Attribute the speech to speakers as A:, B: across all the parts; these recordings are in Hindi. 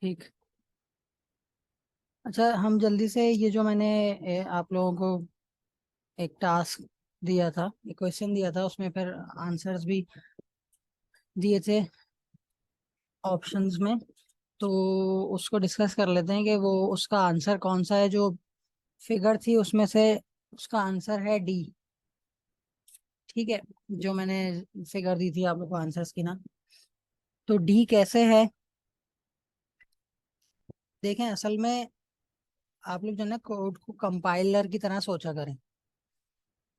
A: ठीक। अच्छा, हम जल्दी से ये जो मैंने आप लोगों को एक टास्क दिया था, एक क्वेश्चन दिया था, उसमें फिर आंसर्स भी दिए थे ऑप्शंस में। तो उसको डिस्कस कर लेते हैं कि वो उसका आंसर कौन सा है। जो फिगर थी उसमें से उसका आंसर है डी। ठीक है। जो मैंने फिगर दी थी आप लोग को आंसर्स की ना, तो डी कैसे है देखें। असल में आप लोग जो है ना कोड को कंपाइलर की तरह सोचा करें।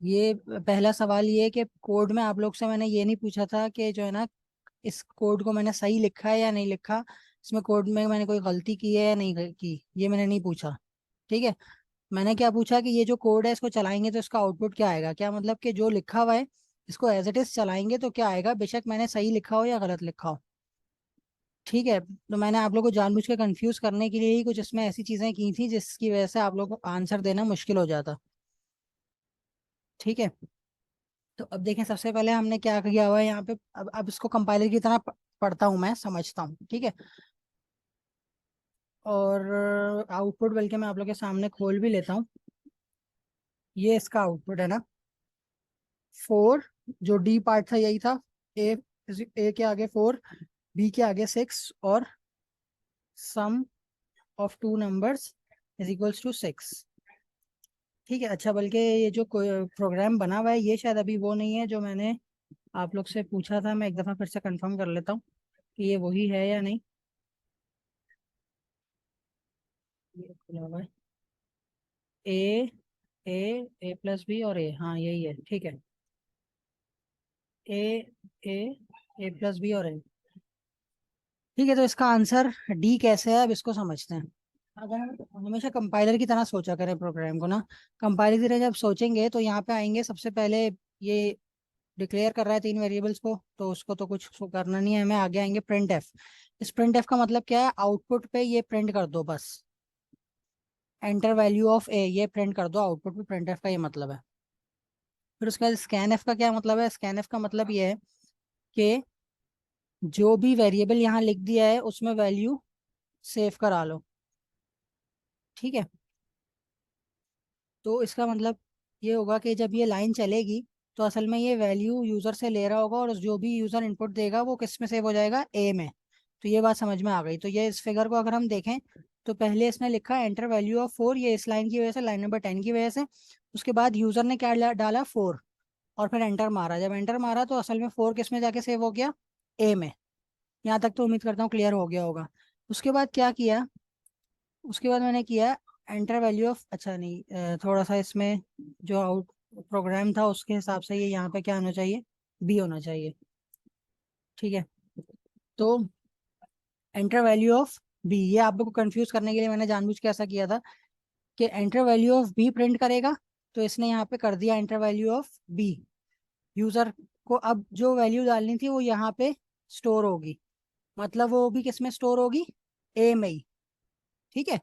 A: ये पहला सवाल ये है कि कोड में आप लोग से मैंने ये नहीं पूछा था कि जो है ना इस कोड को मैंने सही लिखा है या नहीं लिखा, इसमें कोड में मैंने कोई गलती की है या नहीं की, ये मैंने नहीं पूछा। ठीक है। मैंने क्या पूछा कि ये जो कोड है इसको चलाएंगे तो इसका आउटपुट क्या आएगा, क्या मतलब कि जो लिखा हुआ है इसको एज इट इज चलाएंगे तो क्या आएगा, बेशक मैंने सही लिखा हो या गलत लिखा हो। ठीक है। तो मैंने आप लोग को जानबूझ के कंफ्यूज करने के लिए ही कुछ इसमें ऐसी चीजें की थी जिसकी वजह से आप लोग को आंसर देना मुश्किल हो जाता। ठीक है। तो अब देखें, सबसे पहले हमने क्या किया हुआ है यहाँ पे। अब इसको कंपाइलर की तरह पढ़ता हूँ, मैं समझता हूँ। ठीक है। और आउटपुट बल्कि मैं आप लोग के सामने खोल भी लेता हूँ। ये इसका आउटपुट है ना, 4। जो डी पार्ट था यही था। ए ए के आगे 4, बी के आगे 6, और sum of two numbers is equals to 6। ठीक है। अच्छा, बल्कि ये जो प्रोग्राम बना हुआ है ये शायद अभी वो नहीं है जो मैंने आप लोग से पूछा था। मैं एक दफ़ा फिर से कंफर्म कर लेता हूँ कि ये वही है या नहीं। ये खुला हुआ है। ए ए ए प्लस बी और ए, हाँ यही है। ठीक है। ए ए ए प्लस बी और ए। ठीक है। तो इसका आंसर डी कैसे है, अब इसको समझते हैं। अगर हम हमेशा कंपाइलर की तरह सोचा करें प्रोग्राम को ना, कंपाइलर की तरह जब सोचेंगे तो यहाँ पे आएंगे सबसे पहले। ये डिक्लेयर कर रहा है 3 वेरिएबल्स को, तो उसको तो कुछ करना नहीं है हमें। आगे आएंगे प्रिंट एफ। इस प्रिंट एफ का मतलब क्या है, आउटपुट पे ये प्रिंट कर दो बस। एंटर वैल्यू ऑफ ए, ये प्रिंट कर दो आउटपुट पे। प्रिंट एफ का ये मतलब है। फिर उसके बाद स्कैन एफ का क्या मतलब है। स्कैन एफ का मतलब ये है कि जो भी वेरिएबल यहाँ लिख दिया है उसमें वैल्यू सेव करा लो। ठीक है। तो इसका मतलब ये होगा कि जब ये लाइन चलेगी तो असल में ये वैल्यू यूजर से ले रहा होगा, और जो भी यूजर इनपुट देगा वो किस में सेव हो जाएगा, ए में। तो ये बात समझ में आ गई। तो ये इस फिगर को अगर हम देखें तो पहले इसने लिखा एंटर वैल्यू ऑफ 4, ये इस लाइन की वजह से, लाइन नंबर 10 की वजह से। उसके बाद यूजर ने क्या डाला 4, और फिर एंटर मारा। जब एंटर मारा तो असल में 4 किस में जाके सेव हो गया, ए में। यहाँ तक तो उम्मीद करता हूँ क्लियर हो गया होगा। उसके बाद क्या किया, उसके बाद मैंने किया एंटर वैल्यू ऑफ, अच्छा नहीं, थोड़ा सा इसमें जो आउट प्रोग्राम था उसके हिसाब से ये यहाँ पे क्या होना चाहिए, बी होना चाहिए। ठीक है। तो एंटर वैल्यू ऑफ बी, ये आप लोग को कंफ्यूज करने के लिए मैंने जानबूझ के ऐसा किया था कि enter value of B print करेगा। तो इसने यहाँ पे कर दिया enter value of B. User को अब जो वैल्यू डालनी थी वो यहाँ पे स्टोर होगी, मतलब वो भी किस में स्टोर होगी, ए में ही। ठीक है।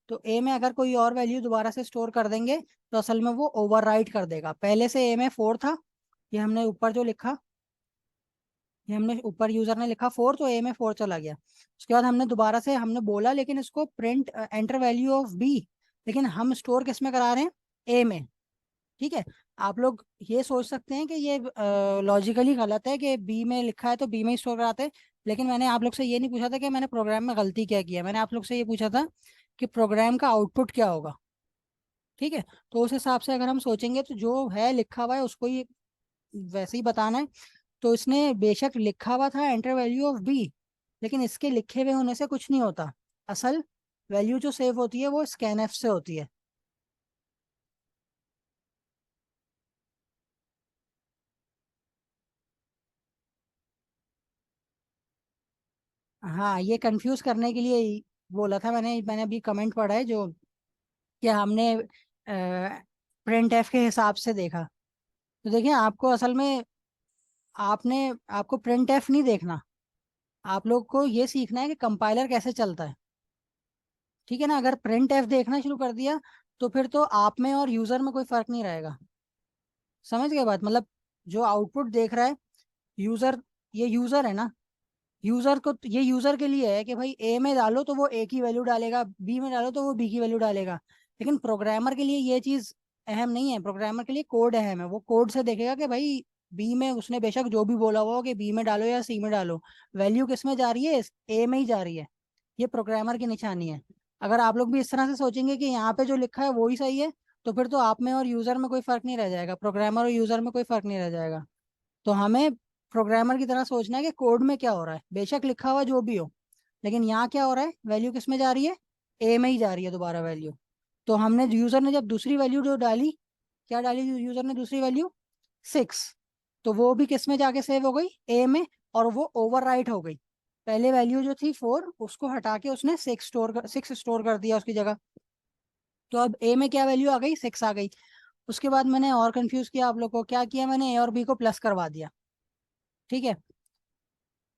A: तो ए में अगर कोई और वैल्यू दोबारा से स्टोर कर देंगे तो असल में वो ओवरराइट कर देगा। पहले से ए में 4 था, ये हमने ऊपर जो लिखा, ये हमने ऊपर यूजर ने लिखा 4, तो ए में 4 चला गया। उसके बाद हमने दोबारा से हमने बोला, लेकिन इसको print enter value of B, लेकिन हम स्टोर किस में करा रहे हैं, ए में। ठीक है। आप लोग ये सोच सकते हैं कि ये लॉजिकली गलत है कि बी में लिखा है तो बी में ही स्टोर कराते हैं। लेकिन मैंने आप लोग से ये नहीं पूछा था कि मैंने प्रोग्राम में गलती क्या किया, मैंने आप लोग से ये पूछा था कि प्रोग्राम का आउटपुट क्या होगा। ठीक है। तो उस हिसाब से अगर हम सोचेंगे तो जो है लिखा हुआ है उसको ही वैसे ही बताना है। तो इसने बेशक लिखा हुआ था एंटर वैल्यू ऑफ बी, लेकिन इसके लिखे हुए होने से कुछ नहीं होता। असल वैल्यू जो सेव होती है वो स्कैन एफ से होती है। हाँ, ये कंफ्यूज करने के लिए ही बोला था मैंने अभी कमेंट पढ़ा है जो कि हमने प्रिंट एफ के हिसाब से देखा। तो देखिए, आपको असल में आपने आपको प्रिंट एफ नहीं देखना, आप लोग को ये सीखना है कि कंपाइलर कैसे चलता है। ठीक है ना। अगर प्रिंट एफ देखना शुरू कर दिया तो फिर तो आप में और यूजर में कोई फर्क नहीं रहेगा। समझ गए बात, मतलब जो आउटपुट देख रहा है यूजर, ये यूजर है ना, यूजर को, ये यूजर के लिए है कि भाई ए में डालो तो वो ए की वैल्यू डालेगा, बी में डालो तो वो बी की वैल्यू डालेगा। लेकिन प्रोग्रामर के लिए ये चीज अहम नहीं है, प्रोग्रामर के लिए कोड अहम है। वो कोड से देखेगा कि भाई बी में उसने बेशक जो भी बोला हुआ हो कि बी में डालो या सी में डालो, वैल्यू किस में जा रही है, ए में ही जा रही है। ये प्रोग्रामर की निशानी है। अगर आप लोग भी इस तरह से सोचेंगे कि यहाँ पे जो लिखा है वो ही सही है, तो फिर तो आप में और यूजर में कोई फर्क नहीं रह जाएगा, प्रोग्रामर और यूजर में कोई फर्क नहीं रह जाएगा। तो हमें प्रोग्रामर की तरह सोचना है कि कोड में क्या हो रहा है, बेशक लिखा हुआ जो भी हो, लेकिन यहाँ क्या हो रहा है, वैल्यू किस में जा रही है, ए में ही जा रही है दोबारा वैल्यू। तो हमने, यूजर ने जब दूसरी वैल्यू जो डाली, क्या डाली यूजर ने दूसरी वैल्यू, 6, तो वो भी किस में जाके सेव हो गई, ए में, और वो ओवरराइट हो गई। पहले वैल्यू जो थी 4, उसको हटा के उसने 6 स्टोर कर दिया उसकी जगह। तो अब ए में क्या वैल्यू आ गई, 6 आ गई। उसके बाद मैंने और कंफ्यूज किया आप लोग को, क्या किया मैंने, ए और बी को प्लस करवा दिया। ठीक है,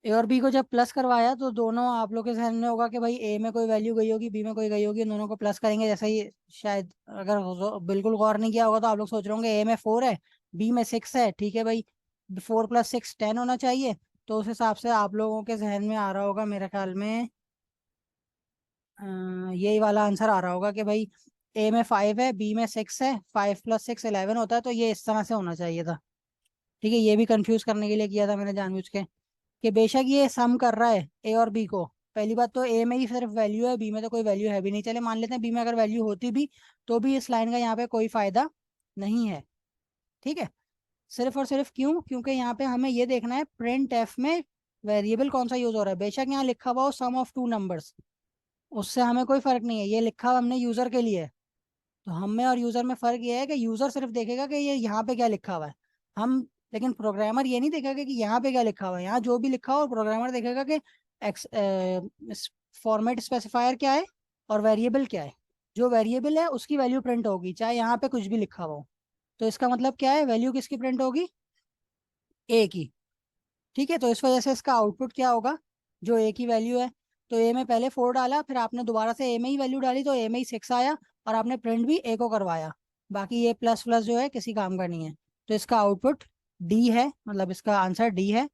A: ए और बी को जब प्लस करवाया तो दोनों आप लोग के जहन में होगा कि भाई ए में कोई वैल्यू गई होगी, बी में कोई गई होगी, इन दोनों को प्लस करेंगे जैसे ही। शायद अगर बिल्कुल गौर नहीं किया होगा तो आप लोग सोच रहे होंगे ए में 4 है, बी में 6 है, ठीक है भाई, 4 + 6 10 होना चाहिए। तो उस हिसाब से आप लोगों के जहन में आ रहा होगा मेरे ख्याल में, यही वाला आंसर आ रहा होगा कि भाई ए में 5 है, बी में 6 है, 5 + 6 11 होता है, तो ये इस तरह से होना चाहिए था। ठीक है, ये भी कंफ्यूज करने के लिए किया था मैंने जानबूझ के, कि बेशक ये सम कर रहा है ए और बी को। पहली बात तो ए में ही सिर्फ वैल्यू है, बी में तो कोई वैल्यू है भी नहीं। चले मान लेते हैं बी में अगर वैल्यू होती भी तो भी इस लाइन का यहाँ पे कोई फायदा नहीं है। ठीक है, सिर्फ और सिर्फ क्यों, क्योंकि यहाँ पे हमें ये देखना है प्रिंट एफ में वेरिएबल कौन सा यूज हो रहा है। बेशक यहाँ लिखा हुआ हो सम ऑफ टू नंबर्स, उससे हमें कोई फर्क नहीं है, ये लिखा हुआ हमने यूजर के लिए है। तो हम में और यूजर में फर्क ये है कि यूजर सिर्फ देखेगा कि ये यहाँ पे क्या लिखा हुआ है, हम, लेकिन प्रोग्रामर ये नहीं देखेगा कि यहाँ पे क्या लिखा हुआ है। यहाँ जो भी लिखा हो प्रोग्रामर देखेगा कि एक्स फॉर्मेट स्पेसिफायर क्या है और वेरिएबल क्या है। जो वेरिएबल है उसकी वैल्यू प्रिंट होगी चाहे यहाँ पे कुछ भी लिखा हुआ हो। तो इसका मतलब क्या है, वैल्यू किसकी प्रिंट होगी, ए की। ठीक है, तो इस वजह से इसका आउटपुट क्या होगा, जो ए की वैल्यू है। तो ए में पहले 4 डाला, फिर आपने दोबारा से ए में ही वैल्यू डाली तो ए में ही 6 आया, और आपने प्रिंट भी ए को करवाया। बाकी ये प्लस प्लस जो है किसी काम का नहीं है। तो इसका आउटपुट डी है, मतलब इसका आंसर डी है।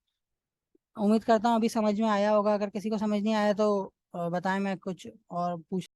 A: उम्मीद करता हूँ अभी समझ में आया होगा, अगर किसी को समझ नहीं आया तो बताएं, मैं कुछ और पूछ